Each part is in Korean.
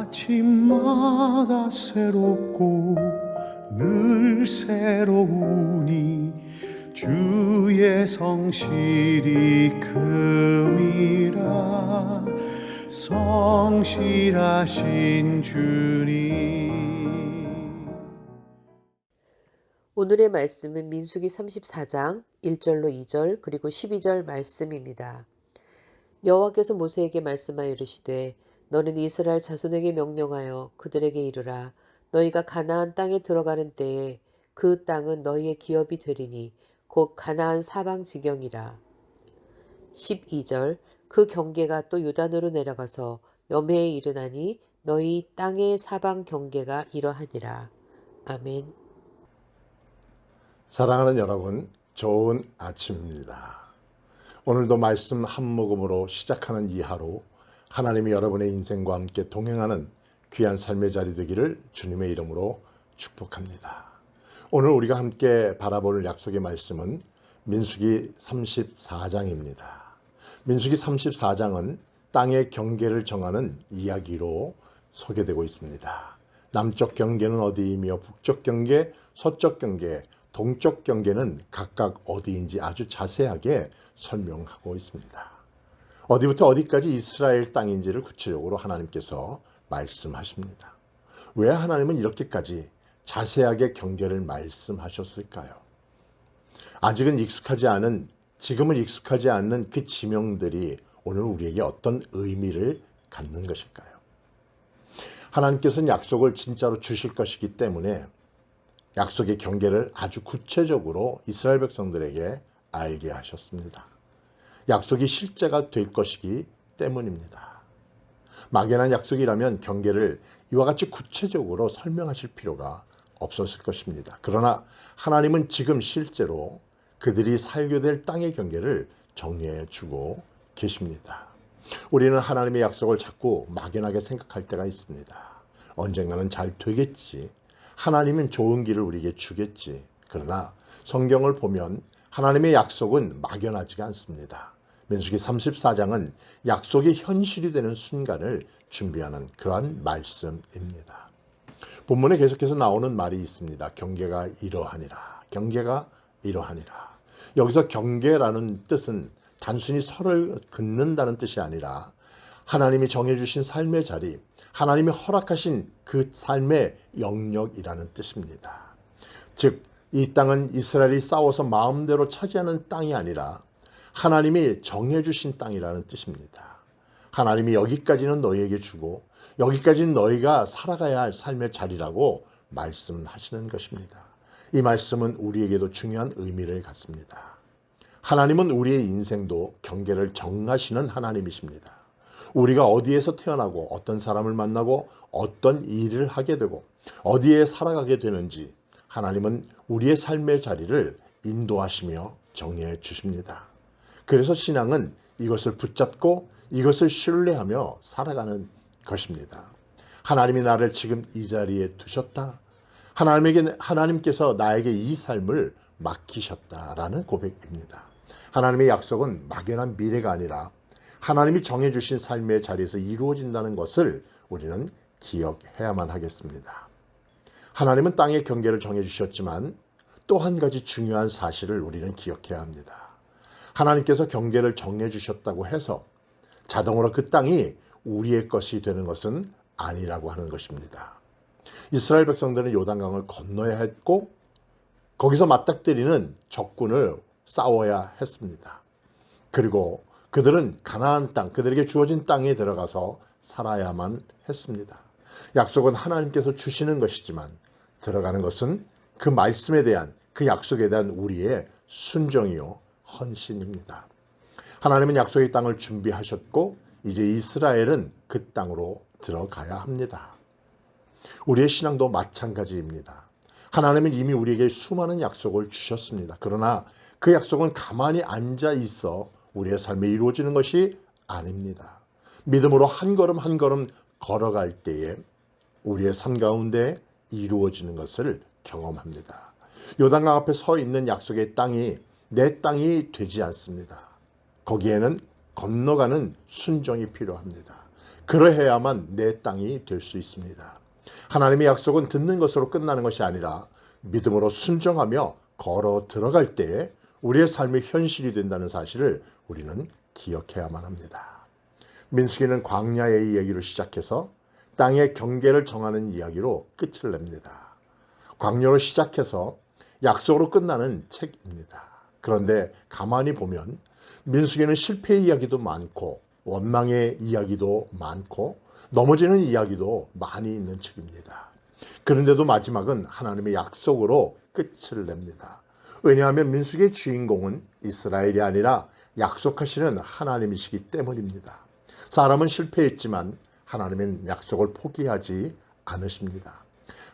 아침마다 새롭고 늘 새로우니 주의 성실이 큼이라. 성실하신 주님. 오늘의 말씀은 민수기 34장 1절로 2절 그리고 12절 말씀입니다. 여호와께서 모세에게 말씀하여 이르시되 너는 이스라엘 자손에게 명령하여 그들에게 이르라. 너희가 가나안 땅에 들어가는 때에 그 땅은 너희의 기업이 되리니 곧 가나안 사방 지경이라. 12절 그 경계가 또 요단으로 내려가서 여매에 이르나니 너희 땅의 사방 경계가 이러하니라. 아멘. 사랑하는 여러분, 좋은 아침입니다. 오늘도 말씀 한 모금으로 시작하는 이 하루, 하나님이 여러분의 인생과 함께 동행하는 귀한 삶의 자리 되기를 주님의 이름으로 축복합니다. 오늘 우리가 함께 바라볼 약속의 말씀은 민수기 34장입니다. 민수기 34장은 땅의 경계를 정하는 이야기로 소개되고 있습니다. 남쪽 경계는 어디이며 북쪽 경계, 서쪽 경계, 동쪽 경계는 각각 어디인지 아주 자세하게 설명하고 있습니다. 어디부터 어디까지 이스라엘 땅인지를 구체적으로 하나님께서 말씀하십니다. 왜 하나님은 이렇게까지 자세하게 경계를 말씀하셨을까요? 지금은 익숙하지 않는 그 지명들이 오늘 우리에게 어떤 의미를 갖는 것일까요? 하나님께서는 약속을 진짜로 주실 것이기 때문에 약속의 경계를 아주 구체적으로 이스라엘 백성들에게 알게 하셨습니다. 약속이 실제가 될 것이기 때문입니다. 막연한 약속이라면 경계를 이와 같이 구체적으로 설명하실 필요가 없었을 것입니다. 그러나 하나님은 지금 실제로 그들이 살게 될 땅의 경계를 정리해 주고 계십니다. 우리는 하나님의 약속을 자꾸 막연하게 생각할 때가 있습니다. 언젠가는 잘 되겠지. 하나님은 좋은 길을 우리에게 주겠지. 그러나 성경을 보면 하나님의 약속은 막연하지가 않습니다. 민수기 34장은 약속이 현실이 되는 순간을 준비하는 그러한 말씀입니다. 본문에 계속해서 나오는 말이 있습니다. 경계가 이러하니라. 경계가 이러하니라. 여기서 경계라는 뜻은 단순히 설을 긋는다는 뜻이 아니라 하나님이 정해주신 삶의 자리, 하나님이 허락하신 그 삶의 영역이라는 뜻입니다. 즉, 이 땅은 이스라엘이 싸워서 마음대로 차지하는 땅이 아니라 하나님이 정해주신 땅이라는 뜻입니다. 하나님이 여기까지는 너희에게 주고 여기까지는 너희가 살아가야 할 삶의 자리라고 말씀하시는 것입니다. 이 말씀은 우리에게도 중요한 의미를 갖습니다. 하나님은 우리의 인생도 경계를 정하시는 하나님이십니다. 우리가 어디에서 태어나고 어떤 사람을 만나고 어떤 일을 하게 되고 어디에 살아가게 되는지 하나님은 우리의 삶의 자리를 인도하시며 정리해 주십니다. 그래서 신앙은 이것을 붙잡고 이것을 신뢰하며 살아가는 것입니다. 하나님이 나를 지금 이 자리에 두셨다. 하나님께서 나에게 이 삶을 맡기셨다라는 고백입니다. 하나님의 약속은 막연한 미래가 아니라 하나님이 정해주신 삶의 자리에서 이루어진다는 것을 우리는 기억해야만 하겠습니다. 하나님은 땅의 경계를 정해주셨지만 또 한 가지 중요한 사실을 우리는 기억해야 합니다. 하나님께서 경계를 정해주셨다고 해서 자동으로 그 땅이 우리의 것이 되는 것은 아니라고 하는 것입니다. 이스라엘 백성들은 요단강을 건너야 했고 거기서 맞닥뜨리는 적군을 싸워야 했습니다. 그리고 그들은 가나안 땅, 그들에게 주어진 땅에 들어가서 살아야만 했습니다. 약속은 하나님께서 주시는 것이지만 들어가는 것은 그 말씀에 대한, 그 약속에 대한 우리의 순종이요 헌신입니다. 하나님은 약속의 땅을 준비하셨고 이제 이스라엘은 그 땅으로 들어가야 합니다. 우리의 신앙도 마찬가지입니다. 하나님은 이미 우리에게 수많은 약속을 주셨습니다. 그러나 그 약속은 가만히 앉아 있어 우리의 삶에 이루어지는 것이 아닙니다. 믿음으로 한 걸음 한 걸음 걸어갈 때에 우리의 삶 가운데 이루어지는 것을 경험합니다. 요단강 앞에 서 있는 약속의 땅이 내 땅이 되지 않습니다. 거기에는 건너가는 순종이 필요합니다. 그러해야만 내 땅이 될 수 있습니다. 하나님의 약속은 듣는 것으로 끝나는 것이 아니라 믿음으로 순종하며 걸어 들어갈 때 우리의 삶이 현실이 된다는 사실을 우리는 기억해야만 합니다. 민수기는 광야의 이야기로 시작해서 땅의 경계를 정하는 이야기로 끝을 냅니다. 광야로 시작해서 약속으로 끝나는 책입니다. 그런데 가만히 보면 민수기는 실패의 이야기도 많고 원망의 이야기도 많고 넘어지는 이야기도 많이 있는 책입니다. 그런데도 마지막은 하나님의 약속으로 끝을 냅니다. 왜냐하면 민수기의 주인공은 이스라엘이 아니라 약속하시는 하나님이시기 때문입니다. 사람은 실패했지만 하나님은 약속을 포기하지 않으십니다.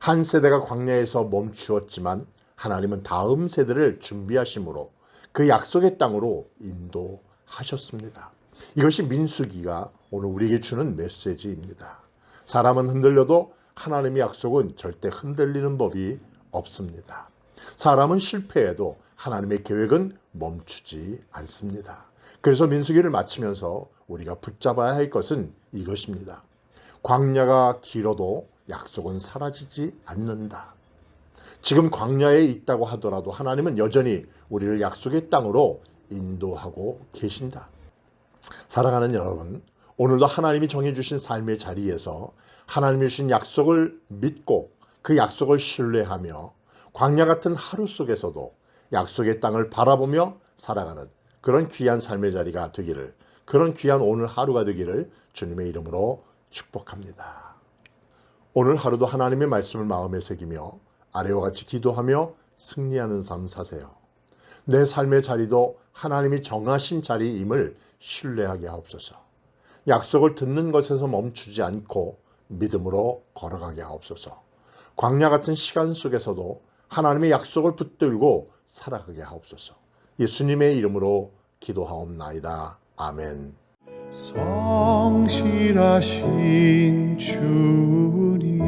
한 세대가 광야에서 멈추었지만 하나님은 다음 세대를 준비하심으로 그 약속의 땅으로 인도하셨습니다. 이것이 민수기가 오늘 우리에게 주는 메시지입니다. 사람은 흔들려도 하나님의 약속은 절대 흔들리는 법이 없습니다. 사람은 실패해도 하나님의 계획은 멈추지 않습니다. 그래서 민수기를 마치면서 우리가 붙잡아야 할 것은 이것입니다. 광야가 길어도 약속은 사라지지 않는다. 지금 광야에 있다고 하더라도 하나님은 여전히 우리를 약속의 땅으로 인도하고 계신다. 사랑하는 여러분, 오늘도 하나님이 정해주신 삶의 자리에서 하나님이 주신 약속을 믿고 그 약속을 신뢰하며 광야 같은 하루 속에서도 약속의 땅을 바라보며 살아가는 그런 귀한 삶의 자리가 되기를, 그런 귀한 오늘 하루가 되기를 주님의 이름으로 축복합니다. 오늘 하루도 하나님의 말씀을 마음에 새기며 아래와 같이 기도하며 승리하는 삶 사세요. 내 삶의 자리도 하나님이 정하신 자리임을 신뢰하게 하옵소서. 약속을 듣는 것에서 멈추지 않고 믿음으로 걸어가게 하옵소서. 광야 같은 시간 속에서도 하나님의 약속을 붙들고 살아가게 하옵소서. 예수님의 이름으로 기도하옵나이다. 아멘. 성실하신 주님